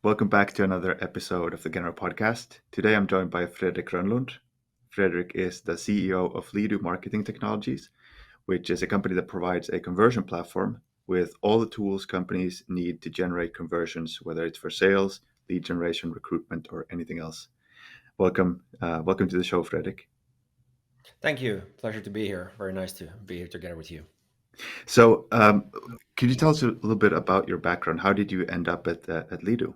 Welcome back to another episode of the Genero podcast. Today I'm joined by Fredrik Rönnlund. Fredrik is the CEO of Leadoo Marketing Technologies, which is a company that provides a conversion platform with all the tools companies need to generate conversions, whether it's for sales, lead generation, recruitment, or anything else. Welcome to the show, Fredrik. Thank you. Pleasure to be here. Very nice to be here together with you. So, could you tell us a little bit about your background? How did you end up at Leadoo?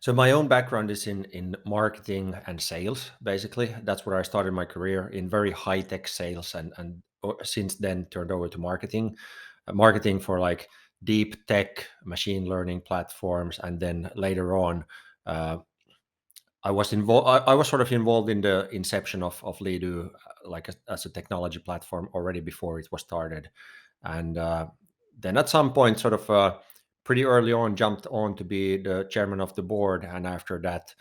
So my own background is in marketing and sales, basically. That's where I started my career in very high-tech sales and since then turned over to marketing. Marketing for like deep tech machine learning platforms. And then later on, uh, I was involved. I was sort of involved in the inception of Leadoo, as a technology platform already before it was started, and then at some point, pretty early on, jumped on to be the chairman of the board, and after that,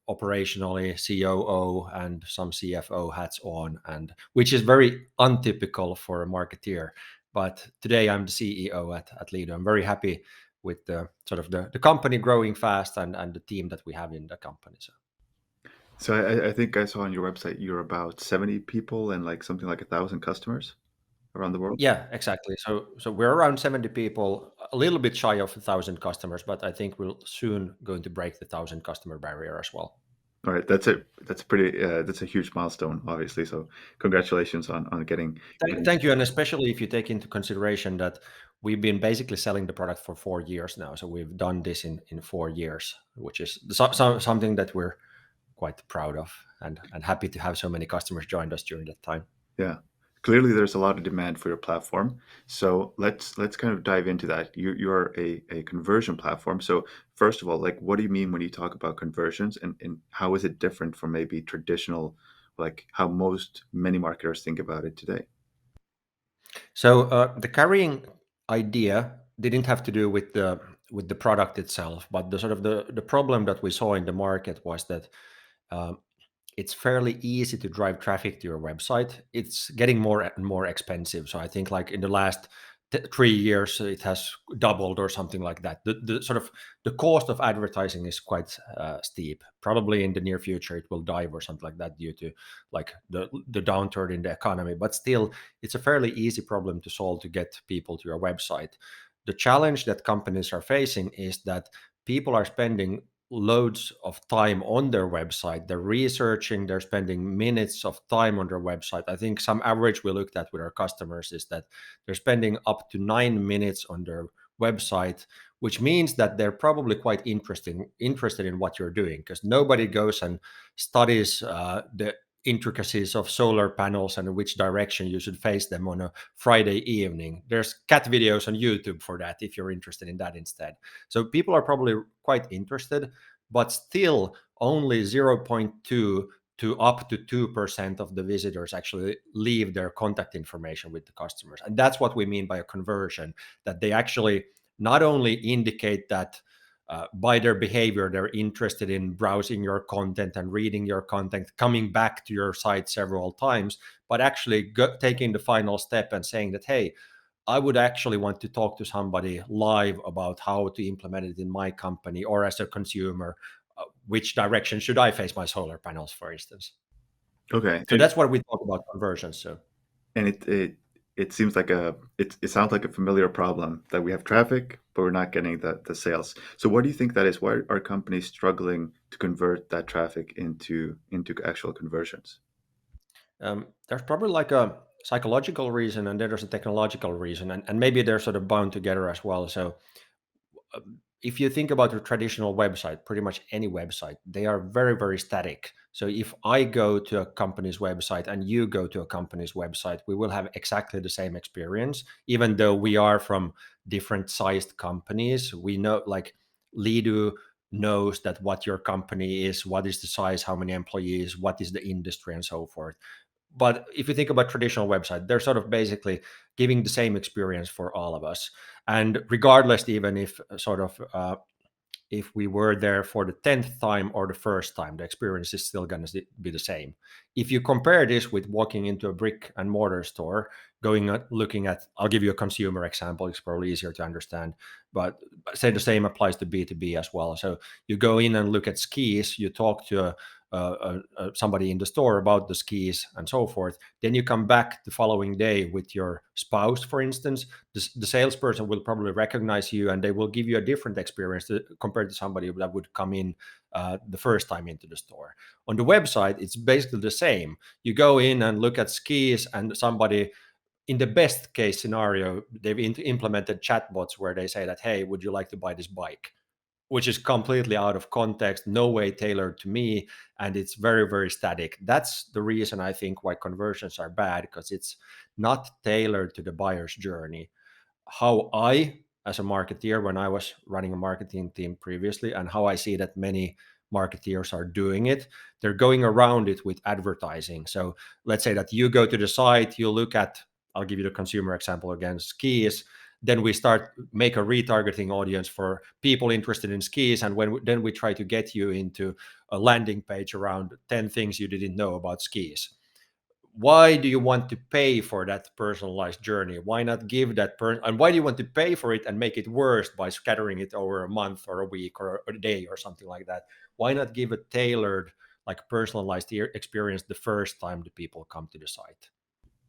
operationally COO and some CFO hats on, and which is very untypical for a marketeer. But today I'm the CEO at Leadoo. I'm very happy with the company growing fast and the team that we have in the company. So I think I saw on your website you're about 70 people and like something like 1,000 customers around the world. Yeah, exactly. So we're around 70 people, a little bit shy of 1,000 customers, but I think we'll soon going to break the 1,000 customer barrier as well. All right, that's it. That's pretty. That's a huge milestone, obviously. So congratulations on getting. Thank you, and especially if you take into consideration that we've been basically selling the product for 4 years now. So we've done this in 4 years, which is something that we're quite proud of and happy to have so many customers join us during that time. Yeah, clearly there's a lot of demand for your platform. So let's kind of dive into that. You're a conversion platform. So first of all, like, what do you mean when you talk about conversions, and how is it different from maybe traditional, like how many marketers think about it today? So the carrying idea didn't have to do with the product itself, but the problem that we saw in the market was that uh, it's fairly easy to drive traffic to your website. It's getting more and more expensive. So I think like in the last 3 years, it has doubled or something like that. The cost of advertising is quite steep. Probably in the near future, it will dive or something like that due to like the downturn in the economy. But still, it's a fairly easy problem to solve to get people to your website. The challenge that companies are facing is that people are spending loads of time on their website. They're researching, they're spending minutes of time on their website. I think some average we looked at with our customers is that they're spending up to 9 minutes on their website, which means that they're probably quite interested in what you're doing, because nobody goes and studies the intricacies of solar panels and which direction you should face them on a Friday evening. There's cat videos on YouTube for that if you're interested in that instead. So people are probably quite interested, but still only 0.2 to up to 2% of the visitors actually leave their contact information with the customers. And that's what we mean by a conversion, that they actually not only indicate that by their behavior, they're interested in browsing your content and reading your content, coming back to your site several times, but actually taking the final step and saying that, hey, I would actually want to talk to somebody live about how to implement it in my company, or as a consumer, which direction should I face my solar panels, for instance. Okay, So that's what we talk about conversions. So and it seems like it sounds like a familiar problem that we have traffic, but we're not getting the sales. So what do you think that is? Why are companies struggling to convert that traffic into actual conversions? there's probably like a psychological reason, and then there's a technological reason, and maybe they're sort of bound together as well. So if you think about a traditional website, pretty much any website, they are very, very static. So if I go to a company's website and you go to a company's website, we will have exactly the same experience, even though we are from different sized companies. We know, like, Leadoo knows that what your company is, what is the size, how many employees, what is the industry, and so forth. But if you think about traditional website, they're sort of basically giving the same experience for all of us. And regardless, even if if we were there for the 10th time or the first time. The experience is still going to be the same. If you compare this with walking into a brick and mortar store, looking at, I'll give you a consumer example, it's probably easier to understand, but say the same applies to B2B as well. So you go in and look at skis, you talk to somebody in the store about the skis and so forth. Then you come back the following day with your spouse, for instance. The salesperson will probably recognize you, and they will give you a different experience compared to somebody that would come in the first time into the store. On the website, it's basically the same. You go in and look at skis, and somebody, in the best case scenario, they've implemented chatbots where they say that, hey, would you like to buy this bike? Which is completely out of context, no way tailored to me, and it's very, very static. That's the reason I think why conversions are bad, because it's not tailored to the buyer's journey. How I, as a marketeer, when I was running a marketing team previously, and how I see that many marketeers are doing it, they're going around it with advertising. So let's say that you go to the site, you look at, I'll give you the consumer example again, skis. Then we start make a retargeting audience for people interested in skis, and then we try to get you into a landing page around 10 things you didn't know about skis. Why do you want to pay for that personalized journey? Why not give that person, and why do you want to pay for it and make it worse by scattering it over a month or a week or a day or something like that? Why not give a tailored, like personalized experience the first time the people come to the site?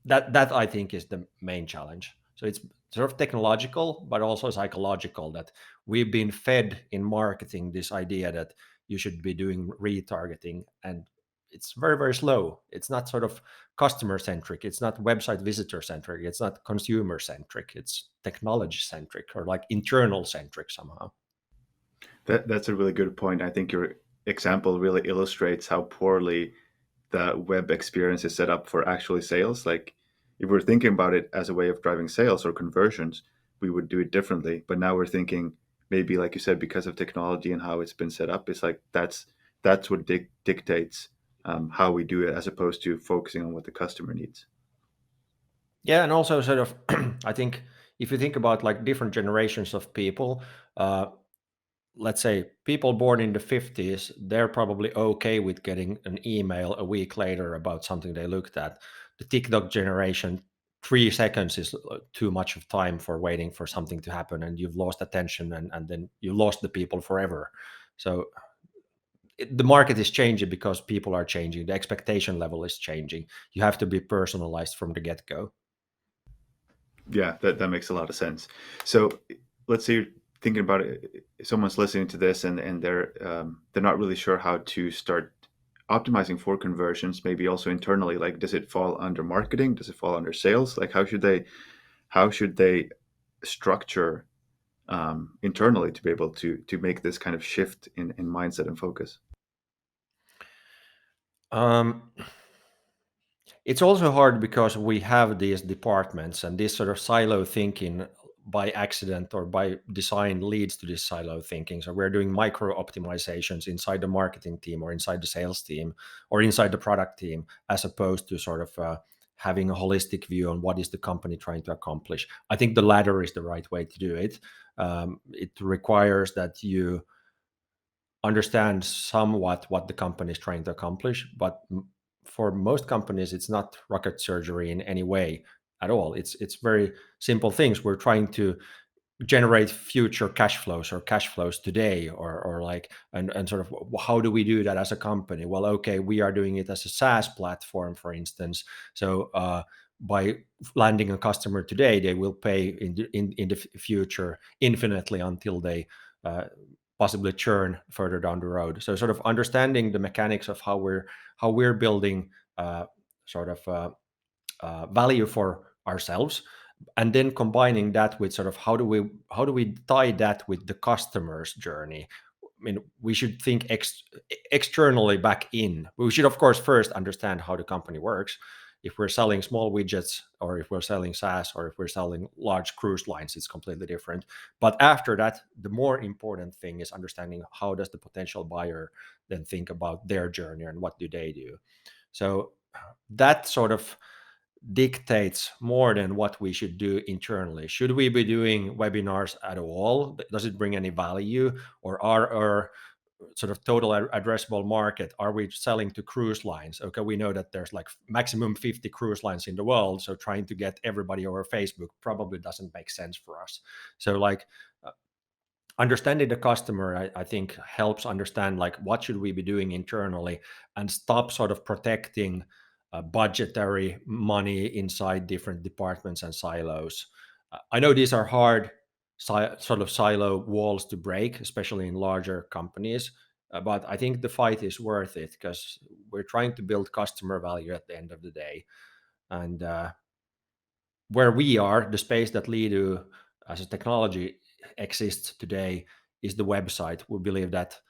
That I think is the main challenge. So it's sort of technological, but also psychological, that we've been fed in marketing this idea that you should be doing retargeting, and it's very, very slow. It's not sort of customer centric. It's not website visitor centric. It's not consumer centric. It's technology centric, or like internal centric somehow. That's a really good point. I think your example really illustrates how poorly the web experience is set up for actually sales. Like if we're thinking about it as a way of driving sales or conversions, we would do it differently. But now we're thinking maybe, like you said, because of technology and how it's been set up, it's like that's what dictates how we do it, as opposed to focusing on what the customer needs. Yeah, and also sort of, I think if you think about like different generations of people, uh, let's say people born in the 50s, they're probably okay with getting an email a week later about something they looked at. The TikTok generation, 3 seconds is too much of time for waiting for something to happen, and you've lost attention, and then you lost the people forever. So the market is changing because people are changing. The expectation level is changing. You have to be personalized from the get go. Yeah, that makes a lot of sense. So let's say you're thinking about it, someone's listening to this and they're not really sure how to start optimizing for conversions, maybe also internally. Like, does it fall under marketing? Does it fall under sales? Like, how should they structure internally to be able to make this kind of shift in mindset and focus? Um, It's also hard because we have these departments, and this sort of silo thinking by accident or by design leads to this silo thinking. So we're doing micro optimizations inside the marketing team or inside the sales team or inside the product team, as opposed to sort of having a holistic view on what is the company trying to accomplish. I think the latter is the right way to do it. It requires that you understand somewhat what the company is trying to accomplish, but for most companies, it's not rocket surgery in any way at all. It's very simple things. We're trying to generate future cash flows or cash flows today, or like, and sort of how do we do that as a company? Well, okay, we are doing it as a SaaS platform, for instance. So by landing a customer today, they will pay in the future infinitely until they uh, possibly churn further down the road. So sort of understanding the mechanics of how we're building uh, sort of value for ourselves, and then combining that with sort of how do we tie that with the customer's journey. I mean, we should think externally back in. We should, of course, first understand how the company works. If we're selling small widgets, or if we're selling SaaS, or if we're selling large cruise lines, it's completely different. But after that, the more important thing is understanding how does the potential buyer then think about their journey and what do they do. So that sort of dictates more than what we should do internally. Should we be doing webinars at all? Does it bring any value? Or are our sort of total addressable market, are we selling to cruise lines? Okay, we know that there's like maximum 50 cruise lines in the world, so trying to get everybody over Facebook probably doesn't make sense for us. So like understanding the customer, I think helps understand like what should we be doing internally, and stop sort of protecting budgetary money inside different departments and silos. I know these are hard sort of silo walls to break, especially in larger companies, but I think the fight is worth it because we're trying to build customer value at the end of the day. And where we are, the space that Leadoo as a technology exists today is the website. We believe that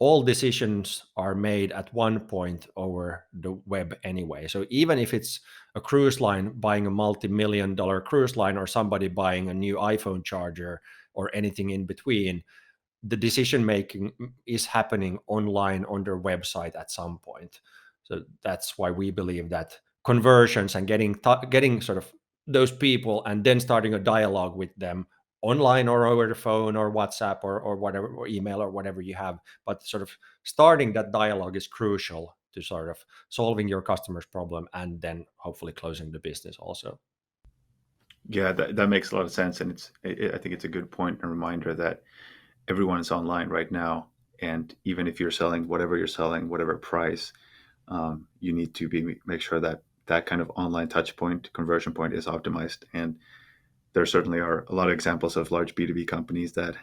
all decisions are made at one point over the web anyway. So even if it's a cruise line buying a multi-million dollar cruise line, or somebody buying a new iPhone charger, or anything in between, the decision making is happening online on their website at some point. So that's why we believe that conversions and getting sort of those people, and then starting a dialogue with them online or over the phone or WhatsApp or whatever, or email or whatever you have, but sort of starting that dialogue is crucial to sort of solving your customer's problem and then hopefully closing the business also. Yeah, that makes a lot of sense, and I think it's a good point and reminder that everyone is online right now, and even if you're selling whatever you're selling, whatever price, you need to make sure that that kind of online touch point, conversion point, is optimized. And there certainly are a lot of examples of large B2B companies that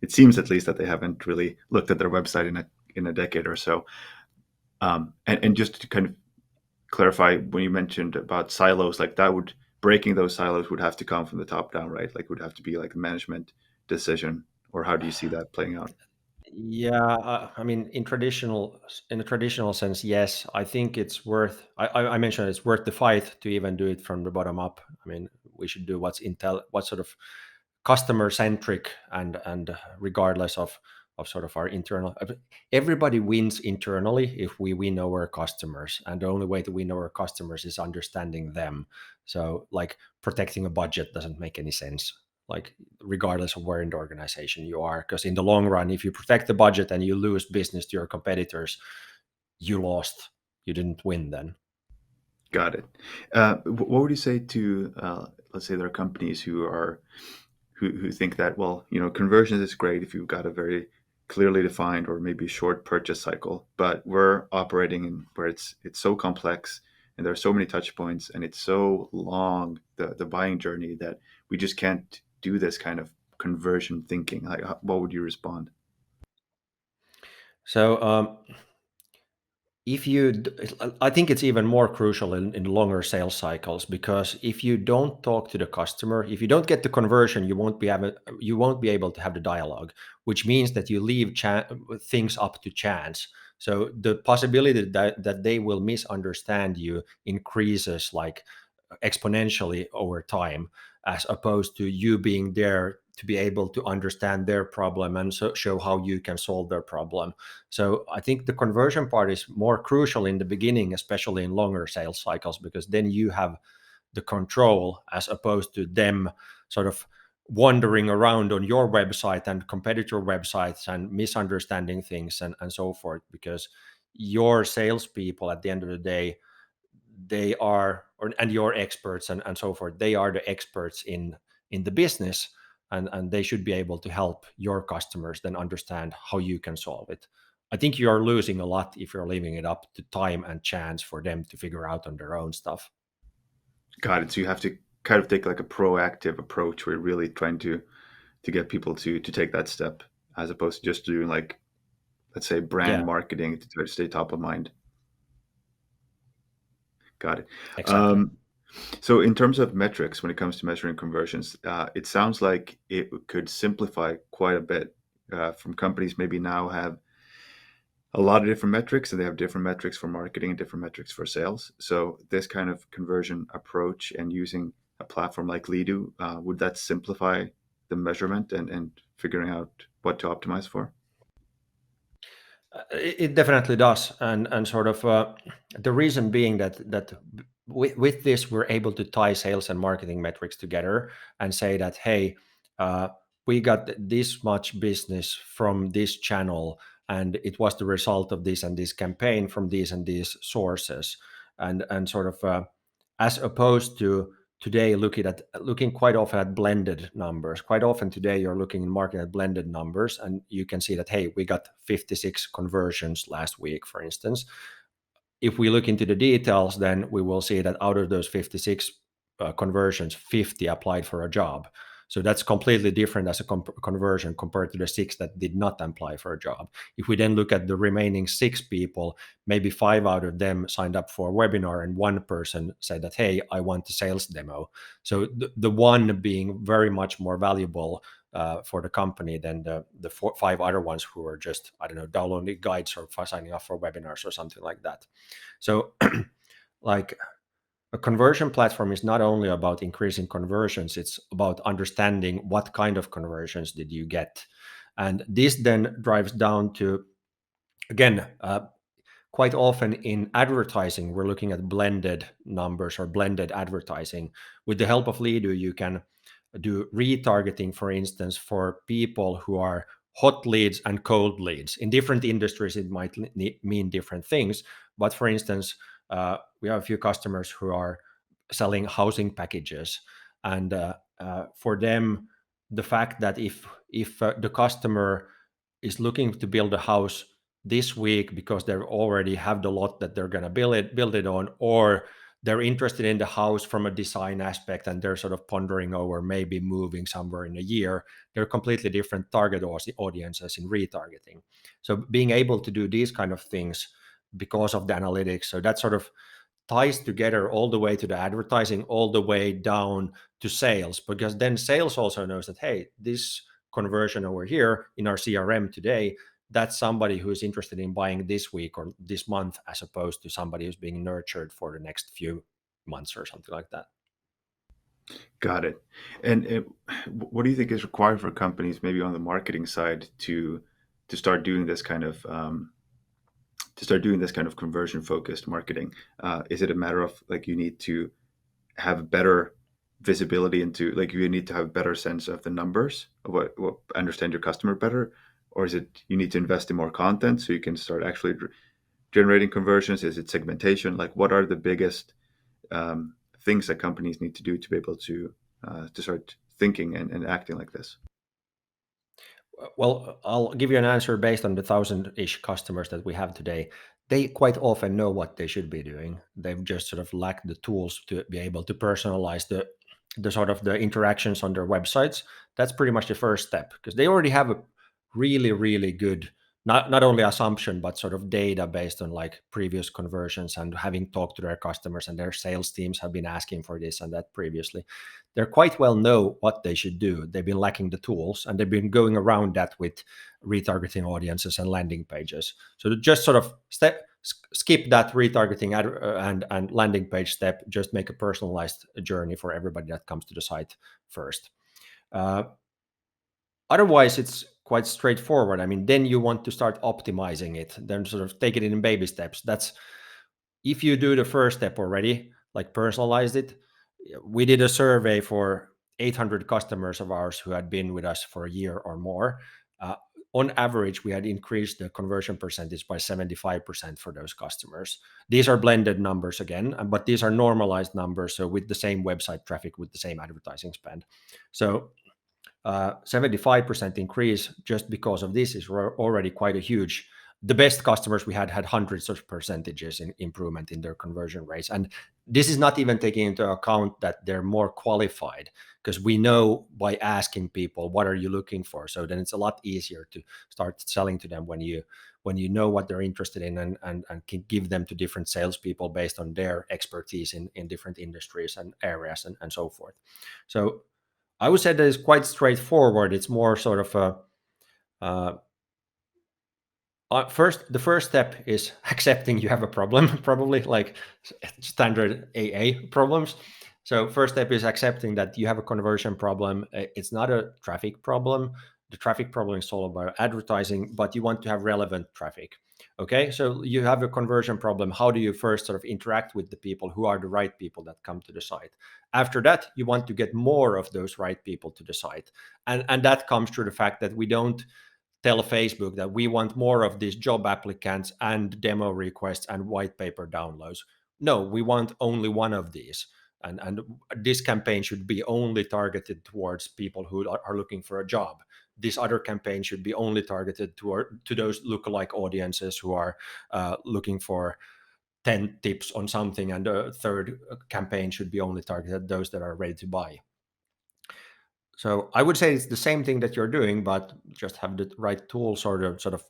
it seems, at least, that they haven't really looked at their website in a decade or so. And just to kind of clarify, when you mentioned about silos, like that would breaking those silos would have to come from the top down, right? Like would have to be like a management decision, or how do you see that playing out? Yeah, I mean, in a traditional sense, yes. I think it's worth. I mentioned it's worth the fight to even do it from the bottom up. I mean, we should do what sort of customer centric, and regardless of sort of our internal. Everybody wins internally if we win our customers, and the only way to win our customers is understanding them. So, like protecting a budget doesn't make any sense, like regardless of where in the organization you are, because in the long run, if you protect the budget and you lose business to your competitors, you lost, you didn't win then. Got it. What would you say to, let's say, there are companies who think that, well, conversions is great if you've got a very clearly defined or maybe short purchase cycle, but we're operating in where it's so complex, and there are so many touch points, and it's so long, the buying journey, that we just can't do this kind of conversion thinking. Like, what would you respond? So if you I think it's even more crucial in longer sales cycles, because if you don't talk to the customer, if you don't get the conversion, you won't be able to have the dialogue, which means that you leave things up to chance. So the possibility that they will misunderstand you increases like exponentially over time, as opposed to you being there to be able to understand their problem and show how you can solve their problem. So I think the conversion part is more crucial in the beginning, especially in longer sales cycles, because then you have the control, as opposed to them sort of wandering around on your website and competitor websites and misunderstanding things, and so forth. Because your salespeople, at the end of the day, they are, and your experts, and so forth, they are the experts in the business, and they should be able to help your customers then understand how you can solve it. I think you are losing a lot if you're leaving it up to time and chance for them to figure out on their own stuff. Got it. So you have to kind of take like a proactive approach, where you're really trying to get people to take that step, as opposed to just doing, like, let's say, brand Yeah, marketing to try to stay top of mind. Got it. exactly. Um, so in terms of metrics, when it comes to measuring conversions, it sounds like it could simplify quite a bit, from companies maybe now have a lot of different metrics, and they have different metrics for marketing and different metrics for sales. So this kind of conversion approach, and using a platform like Leadoo, would that simplify the measurement and figuring out what to optimize for? It definitely does, and sort of the reason being that with this, we're able to tie sales and marketing metrics together and say that, hey, uh, we got this much business from this channel, and it was the result of this and this campaign from these and these sources, and sort of as opposed to today looking quite often at blended numbers. Quite often today you're looking in market at blended numbers, and you can see that, hey, we got 56 conversions last week, for instance. If we look into the details, then we will see that out of those 56 conversions, 50 applied for a job. So that's completely different as a conversion compared to the 6 that did not apply for a job. If we then look at the remaining 6 people, maybe 5 out of them signed up for a webinar, and 1 person said that, hey, I want a sales demo. So the one being very much more valuable for the company than the 5 other ones who were just, I don't know, downloading guides or signing up for webinars or something like that. So like a conversion platform is not only about increasing conversions, it's about understanding what kind of conversions did you get. And this then drives down to, again, quite often in advertising, we're looking at blended numbers or blended advertising. With the help of Leadoo, you can do retargeting, for instance, for people who are hot leads and cold leads. In different industries, it might mean different things. But for instance, we have a few customers who are selling housing packages, and for them, the fact that if the customer is looking to build a house this week because they already have the lot that they're going to build it on, or they're interested in the house from a design aspect and they're sort of pondering over maybe moving somewhere in a year, they're completely different target audiences in retargeting. So being able to do these kind of things because of the analytics, so that sort of ties together all the way to the advertising, all the way down to sales, because then sales also knows that, hey, this conversion over here in our CRM today, that's somebody who is interested in buying this week or this month, as opposed to somebody who's being nurtured for the next few months or something like that. Got it. And what do you think is required for companies, maybe on the marketing side, to start doing this kind of conversion focused marketing? Is it a matter of like you need to have better visibility into, like you need to have a better sense of the numbers of what understand your customer better, or is it you need to invest in more content so you can start actually generating conversions? Is it segmentation? Like what are the biggest things that companies need to do to be able to start thinking and acting like this? Well, I'll give you an answer based on the 1,000-ish customers that we have today. They quite often know what they should be doing. They've just sort of lacked the tools to be able to personalize the sort of the interactions on their websites. That's pretty much the first step, because they already have a really, really good not only assumption but sort of data based on like previous conversions, and having talked to their customers, and their sales teams have been asking for this and that previously. They quite well know what they should do. They've been lacking the tools, and they've been going around that with retargeting audiences and landing pages. So to just sort of skip that retargeting and landing page step, just make a personalized journey for everybody that comes to the site first. Uh, Otherwise, it's quite straightforward. I mean, then you want to start optimizing it, then sort of take it in baby steps. That's if you do the first step already, like personalize it. We did a survey for 800 customers of ours who had been with us for a year or more. Uh, on average, we had increased the conversion percentage by 75% for those customers. These are blended numbers again, but these are normalized numbers. So with the same website traffic, with the same advertising spend. So 75% increase just because of this is already quite a huge. The best customers we had hundreds of percentages in improvement in their conversion rates, and this is not even taking into account that they're more qualified, because we know by asking people what are you looking for, so then it's a lot easier to start selling to them when you know what they're interested in, and can give them to different salespeople based on their expertise in different industries and areas, and so forth. So I would say that it's quite straightforward. It's more sort of a uh, the first step is accepting you have a problem, probably like standard AA problems. So first step is accepting that you have a conversion problem. It's not a traffic problem. The traffic problem is solved by advertising, but you want to have relevant traffic. Okay, so you have a conversion problem. How do you first sort of interact with the people who are the right people that come to the site? After that, you want to get more of those right people to the site. And that comes through the fact that we don't tell Facebook that we want more of these job applicants and demo requests and white paper downloads. No, we want only one of these. And this campaign should be only targeted towards people who are looking for a job. This other campaign should be only targeted to those lookalike audiences who are looking for 10 tips on something, and the third campaign should be only targeted those that are ready to buy. So I would say it's the same thing that you're doing, but just have the right tools, or the sort of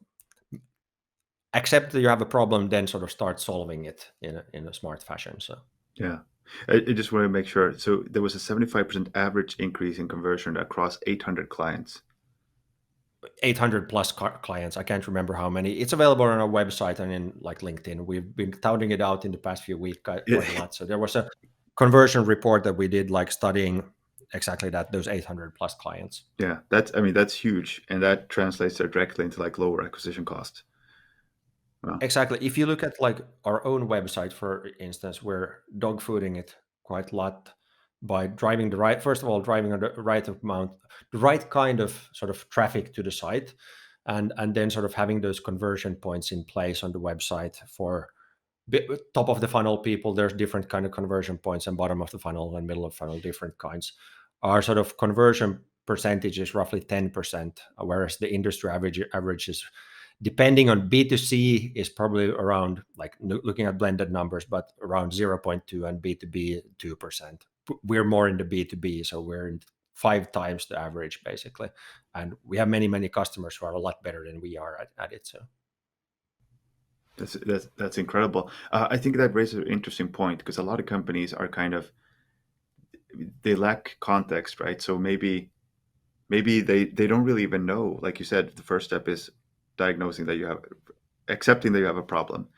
accept that you have a problem, then sort of start solving it in a smart fashion. So Yeah. I just want to make sure. So there was a 75% average increase in conversion across 800 clients. 800 plus clients. I can't remember how many. It's available on our website and in like LinkedIn. We've been touting it out in the past few weeks quite a lot. So there was a conversion report that we did, like studying exactly that, those 800 plus clients. Yeah, that's huge, and that translates directly into like lower acquisition costs. Wow. Exactly. If you look at like our own website, for instance, we're dog fooding it quite a lot by driving the right, first of all, driving the right amount, the right kind of sort of traffic to the site, and then sort of having those conversion points in place on the website for top of the funnel people. There's different kind of conversion points, and bottom of the funnel and middle of funnel, different kinds. Our sort of conversion percentage is roughly 10%, whereas the industry average is, depending on B2C, is probably around, like looking at blended numbers, but around 0.2, and B2B 2%. We're more in the B2B, so we're in 5 times the average basically, and we have many customers who are a lot better than we are at it. So That's incredible. I think that raises an interesting point because a lot of companies are kind of, they lack context, right? So maybe they don't really even know. Like you said, the first step is diagnosing that you have, accepting that you have a problem.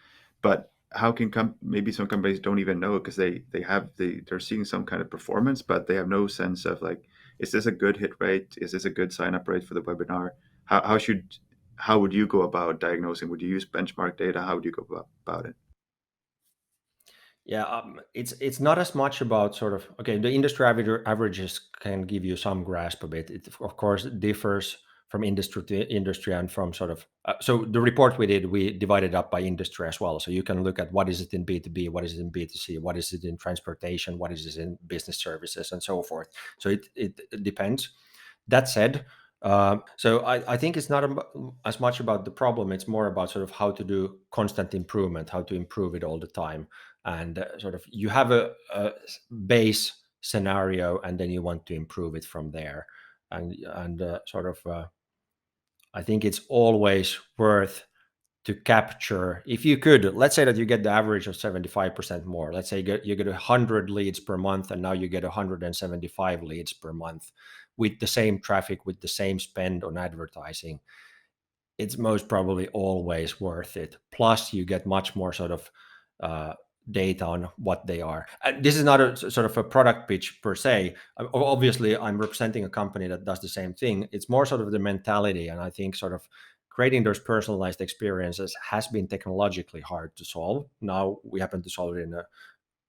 But how can maybe some companies don't even know because they're seeing some kind of performance, but they have no sense of like, is this a good hit rate? Is this a good sign up rate for the webinar? How would you go about diagnosing? Would you use benchmark data? How would you go about it? yeah, it's not as much about sort of, okay, the industry averages can give you some grasp of it. It of course differs from industry to industry, and from sort of so the report we did, we divided up by industry as well. So you can look at what is it in B2B, what is it in B2C, what is it in transportation, what is it in business services, and so forth. So it depends. That said, so I think it's not as much about the problem. It's more about sort of how to do constant improvement, how to improve it all the time. And sort of you have a base scenario, and then you want to improve it from there. And sort of I think it's always worth to capture, if you could, let's say that you get the average of 75% more. Let's say you get 100 leads per month, and now you get 175 leads per month with the same traffic, with the same spend on advertising. It's most probably always worth it. Plus, you get much more sort of uh, data on what they are. This is not a sort of a product pitch per se. Obviously, I'm representing a company that does the same thing. It's more sort of the mentality, and I think sort of creating those personalized experiences has been technologically hard to solve. Now we happen to solve it in a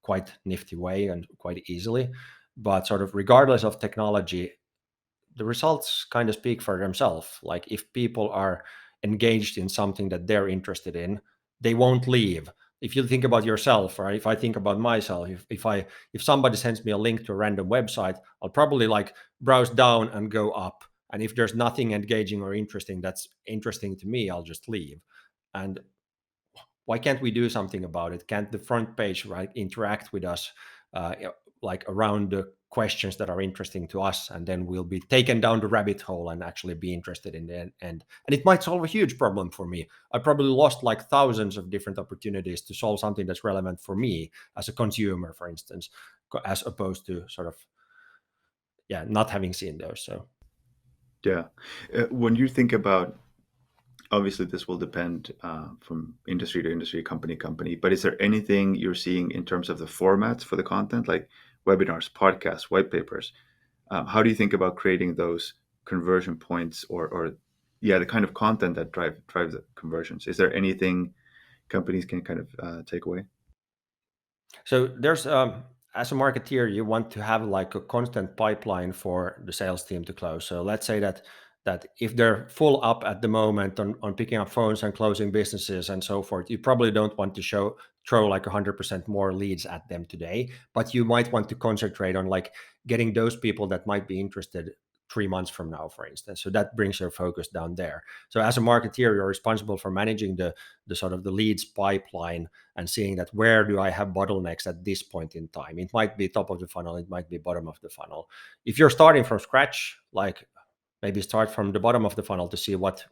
quite nifty way and quite easily. But sort of regardless of technology, the results kind of speak for themselves. Like if people are engaged in something that they're interested in, they won't leave. If you think about yourself, or if I think about myself, if somebody sends me a link to a random website, I'll probably like browse down and go up. And if there's nothing engaging or interesting that's interesting to me, I'll just leave. And why can't we do something about it? Can't the front page, right, interact with us, like around the questions that are interesting to us, and then we'll be taken down the rabbit hole and actually be interested in the end. And it might solve a huge problem for me. I probably lost like thousands of different opportunities to solve something that's relevant for me as a consumer, for instance, as opposed to sort of, yeah, not having seen those. So Yeah. When you think about, obviously this will depend from industry to industry, company to company, but is there anything you're seeing in terms of the formats for the content, like webinars, podcasts, white papers? How do you think about creating those conversion points, or yeah, the kind of content that drives the conversions. Is there anything companies can kind of take away? So there's as a marketeer, you want to have like a constant pipeline for the sales team to close. So let's say that if they're full up at the moment on picking up phones and closing businesses and so forth, you probably don't want to throw like 100% more leads at them today, but you might want to concentrate on like getting those people that might be interested 3 months from now, for instance. So that brings your focus down there. So as a marketeer, you're responsible for managing the sort of the leads pipeline and seeing that where do I have bottlenecks at this point in time. It might be top of the funnel, it might be bottom of the funnel. If you're starting from scratch, like maybe start from the bottom of the funnel to see what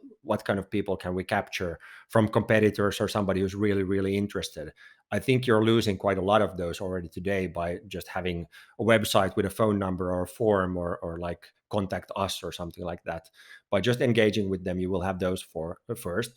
kind of people can we capture from competitors or somebody who's really interested. I think you're losing quite a lot of those already today by just having a website with a phone number or a form or like contact us or something like that. By just engaging with them, you will have those for first.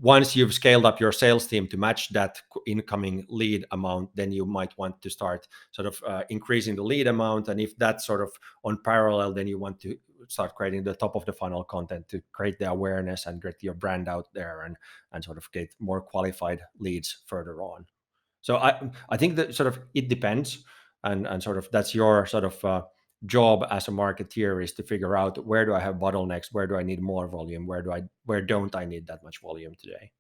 Once you've scaled up your sales team to match that incoming lead amount, then you might want to start sort of increasing the lead amount. And if that's sort of on parallel, then you want to start creating the top of the funnel content to create the awareness and get your brand out there and sort of get more qualified leads further on. So I think that sort of it depends, and sort of that's your sort of job as a marketeer is to figure out where do I have bottlenecks, where do I need more volume, where don't I need that much volume today.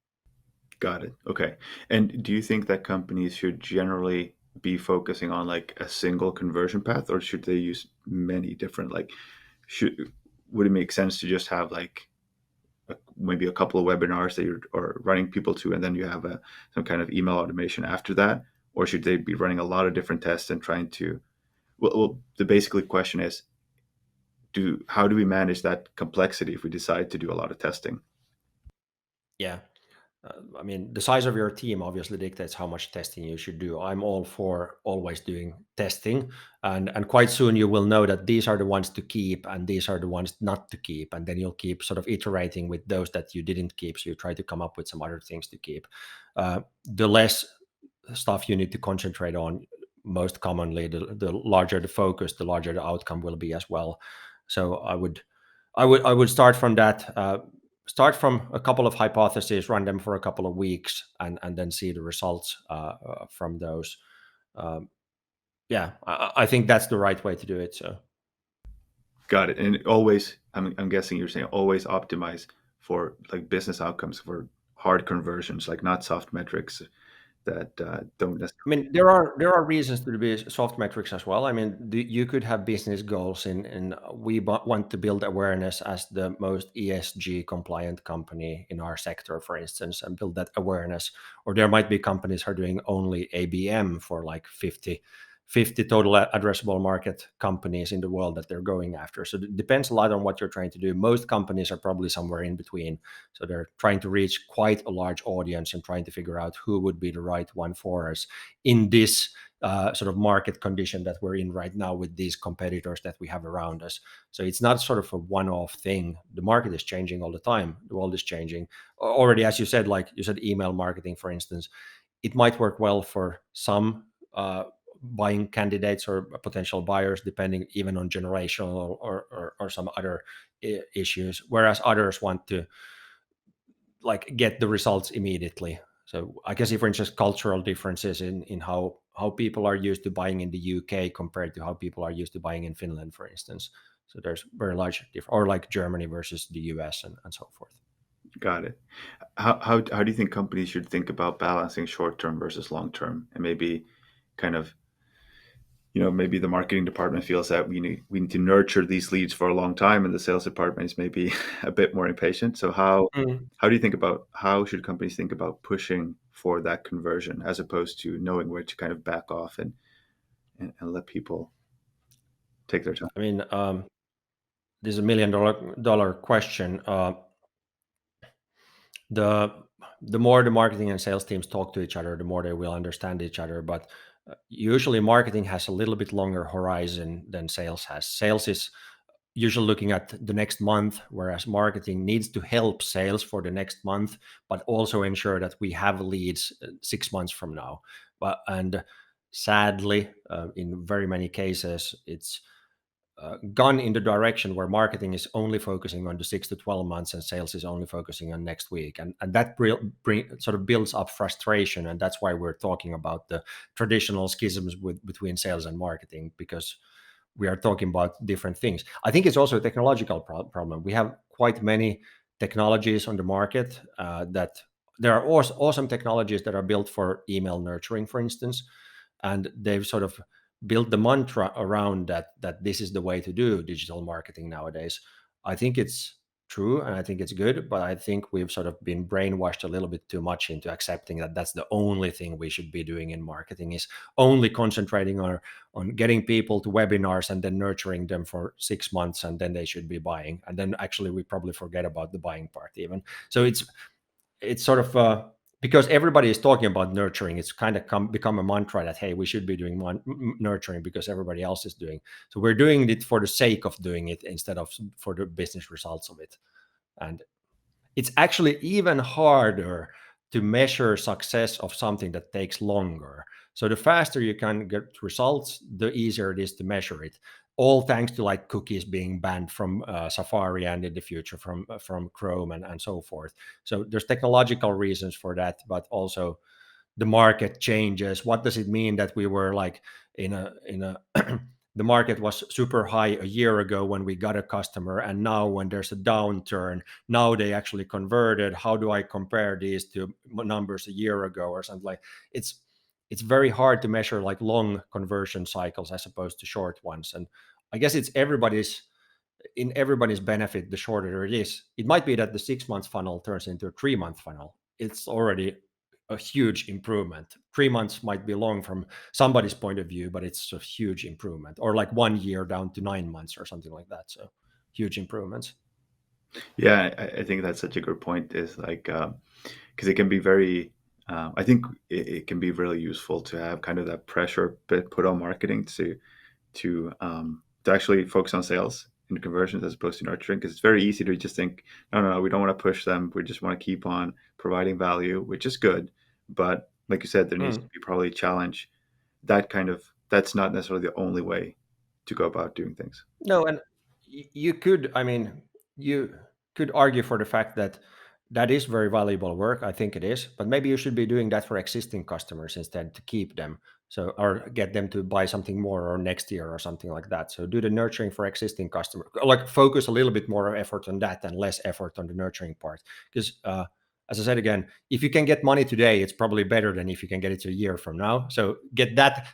Got it. Okay. And do you think that companies should generally be focusing on like a single conversion path, or should they use many different like should would it make sense to just have like maybe a couple of webinars that you're or running people to, and then you have some kind of email automation after that, or should they be running a lot of different tests and trying to? Well, the basically question is, do how do we manage that complexity if we decide to do a lot of testing? Yeah. I mean, the size of your team obviously dictates how much testing you should do. I'm all for always doing testing, and quite soon you will know that these are the ones to keep and these are the ones not to keep, and then you'll keep sort of iterating with those that you didn't keep. So you try to come up with some other things to keep. The less stuff you need to concentrate on, most commonly, the larger the focus, the larger the outcome will be as well. So I would start from that. Start from a couple of hypotheses, run them for a couple of weeks, and then see the results from those. Um, yeah, I think that's the right way to do it. So Got it. And always, I'm guessing you're saying always optimize for like business outcomes for hard conversions, like not soft metrics that don't I necessarily. mean, there are reasons to be soft metrics as well. I mean, you could have business goals in we want to build awareness as the most ESG compliant company in our sector, for instance, and build that awareness. Or there might be companies who are doing only ABM for like 50 total addressable market companies in the world that they're going after. So it depends a lot on what you're trying to do. Most companies are probably somewhere in between. So they're trying to reach quite a large audience and trying to figure out who would be the right one for us in this sort of market condition that we're in right now with these competitors that we have around us. So it's not sort of a one-off thing. The market is changing all the time. The world is changing already, as you said. Like you said, email marketing, for instance, it might work well for some buying candidates or potential buyers, depending even on generational or some other issues, whereas others want to like get the results immediately. So I can see, for instance, cultural differences in how people are used to buying in the UK compared to how people are used to buying in Finland, for instance. So there's very large difference, or like Germany versus the US and so forth. Got it. How do you think companies should think about balancing short term versus long term, and maybe kind of maybe the marketing department feels that we need to nurture these leads for a long time, and the sales department is maybe a bit more impatient. So how do you think about how should companies think about pushing for that conversion as opposed to knowing where to kind of back off and let people take their time? I mean, this is a million dollar question. The the more the marketing and sales teams talk to each other, the more they will understand each other. But usually, marketing has a little bit longer horizon than sales has. Sales is usually looking at the next month, whereas marketing needs to help sales for the next month, but also ensure that we have leads 6 months from now. But and sadly, in very many cases, gone in the direction where marketing is only focusing on the 6 to 12 months and sales is only focusing on next week, and that sort of builds up frustration, and that's why we're talking about the traditional schisms between sales and marketing, because we are talking about different things. I think it's also a technological problem. We have quite many technologies on the market that there are awesome technologies that are built for email nurturing, for instance, and they've sort of built the mantra around that this is the way to do digital marketing nowadays. I think it's true and I think it's good, but I think we've sort of been brainwashed a little bit too much into accepting that that's the only thing we should be doing in marketing, is only concentrating on getting people to webinars and then nurturing them for 6 months, and then they should be buying, and then actually we probably forget about the buying part even. So it's sort of because everybody is talking about nurturing, it's kind of become a mantra that, hey, we should be doing nurturing because everybody else is doing. So we're doing it for the sake of doing it instead of for the business results of it. And it's actually even harder to measure success of something that takes longer. So the faster you can get results, the easier it is to measure it. All thanks to like cookies being banned from Safari and in the future from Chrome and so forth. So there's technological reasons for that, but also the market changes. What does it mean that we were like in a the market was super high a year ago when we got a customer, and now when there's a downturn, now they actually converted? How do I compare these to numbers a year ago or something? Like it's very hard to measure like long conversion cycles as opposed to short ones. And I guess it's everybody's benefit the shorter it is. It might be that the 6 month funnel turns into a 3 month funnel. It's already a huge improvement. 3 months might be long from somebody's point of view, but it's a huge improvement. Or like 1 year down to 9 months or something like that. So huge improvements. Yeah, I think that's such a good point. Is like because it can be very. I think it can be really useful to have kind of that pressure bit put on marketing to actually focus on sales and conversions as opposed to nurturing, because it's very easy to just think, no, we don't want to push them. We just want to keep on providing value, which is good. But like you said, there needs to Mm. be probably a challenge. That's not necessarily the only way to go about doing things. No, and you could, I mean, you could argue for the fact that that is very valuable work. I think it is, but maybe you should be doing that for existing customers instead to keep them. So, or get them to buy something more or next year or something like that. So, do the nurturing for existing customers, like focus a little bit more effort on that and less effort on the nurturing part. Because, as I said again, if you can get money today, it's probably better than if you can get it to a year from now. So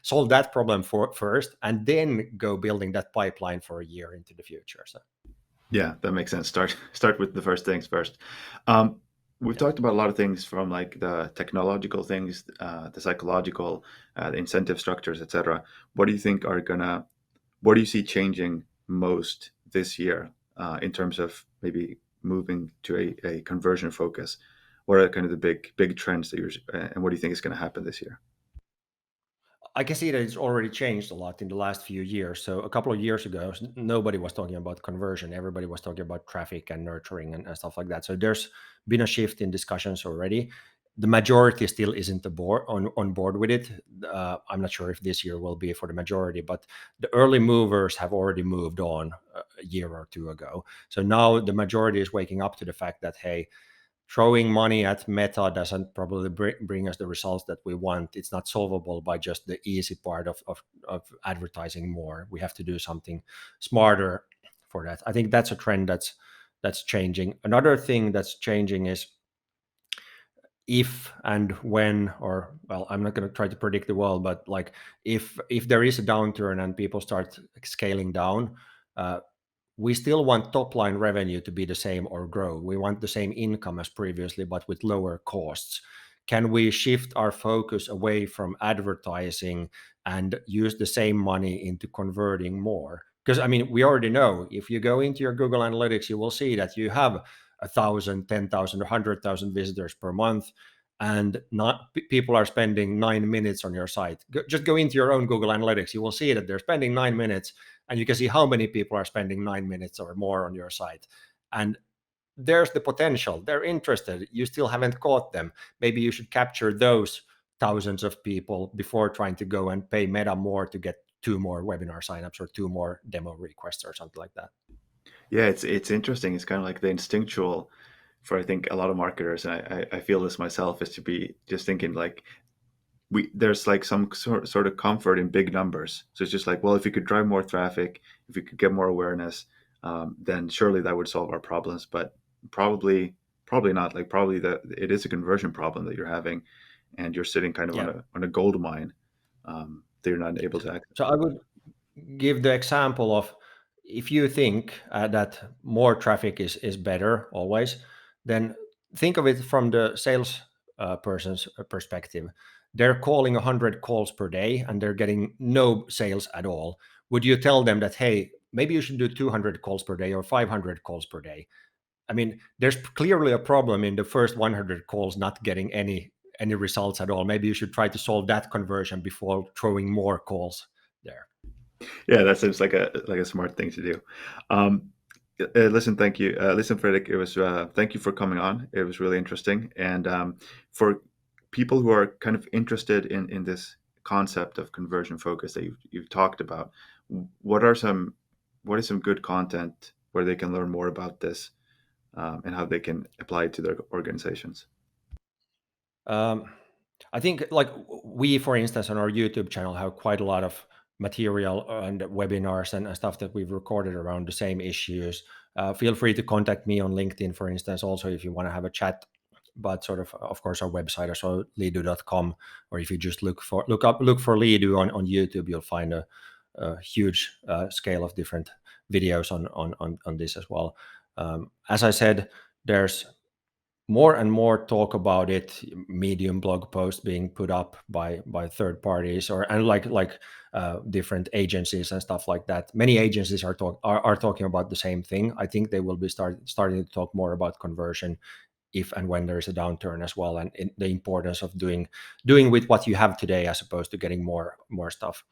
solve that problem first, and then go building that pipeline for a year into the future. So Yeah, that makes sense. Start with the first things first. Um, we've yeah. talked about a lot of things, from like the technological things, the psychological, the incentive structures, etc. What do you think are gonna? What do you see changing most this year in terms of maybe moving to a conversion focus? What are kind of the big trends that and what do you think is going to happen this year? I can see that it's already changed a lot in the last few years. So a couple of years ago, nobody was talking about conversion. Everybody was talking about traffic and nurturing and stuff like that. So there's been a shift in discussions already. The majority still isn't on board with it. I'm not sure if this year will be for the majority, but the early movers have already moved on a year or two ago. So now the majority is waking up to the fact that, hey, throwing money at Meta doesn't probably bring us the results that we want. It's not solvable by just the easy part of advertising more. We have to do something smarter for that. I think that's a trend that's changing. Another thing that's changing is if and when, or well, I'm not going to try to predict the world, but like if there is a downturn and people start scaling down, uh, we still want top line revenue to be the same or grow. We want the same income as previously, but with lower costs. Can we shift our focus away from advertising and use the same money into converting more? Because I mean, we already know if you go into your Google Analytics, you will see that you have 1,000, 10,000, or 100,000 visitors per month, and not people are spending 9 minutes on your site. Just go into your own Google Analytics. You will see that they're spending 9 minutes, and you can see how many people are spending 9 minutes or more on your site. And there's the potential. They're interested. You still haven't caught them. Maybe you should capture those thousands of people before trying to go and pay Meta more to get 2 more webinar signups or 2 more demo requests or something like that. Yeah, it's interesting. It's kind of like the instinctual for I think a lot of marketers, and I feel this myself, is to be just thinking like there's like some sort of comfort in big numbers. So it's just like, well, if you could drive more traffic, if you could get more awareness, then surely that would solve our problems. But probably not. Like probably it is a conversion problem that you're having, and you're sitting kind of Yeah. on a gold mine that you're not able to access. So I would give the example of, if you think that more traffic is better always, then think of it from the sales person's perspective. They're calling 100 calls per day and they're getting no sales at all. Would you tell them that, hey, maybe you should do 200 calls per day or 500 calls per day? I mean, there's clearly a problem in the first 100 calls not getting any results at all. Maybe you should try to solve that conversion before throwing more calls there. Yeah, that seems like a smart thing to do. Um, listen, thank you. Listen, Fredrik, it was thank you for coming on. It was really interesting, and for people who are kind of interested in this concept of conversion focus that you've talked about, what are some what is some good content where they can learn more about this and how they can apply it to their organizations? Um, I think, like, we, for instance, on our YouTube channel have quite a lot of material and webinars and stuff that we've recorded around the same issues. Feel free to contact me on LinkedIn, for instance, also if you want to have a chat. But sort of course, our website, so leadoo.com, or if you just look for Leadoo on YouTube, you'll find a huge scale of different videos on this as well. As I said, there's more and more talk about it, medium blog posts being put up by third parties, or and like different agencies and stuff like that. Many agencies are talking about the same thing. I think they will be starting to talk more about conversion if and when there is a downturn as well, and the importance of doing with what you have today as opposed to getting more stuff.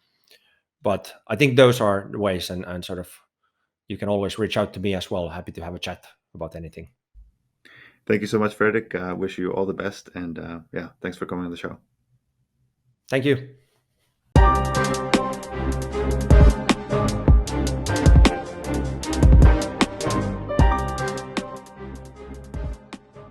But I think those are the ways, and sort of, you can always reach out to me as well. Happy to have a chat about anything. Thank you so much, Fredrik. Wish you all the best, and yeah, thanks for coming on the show. Thank you.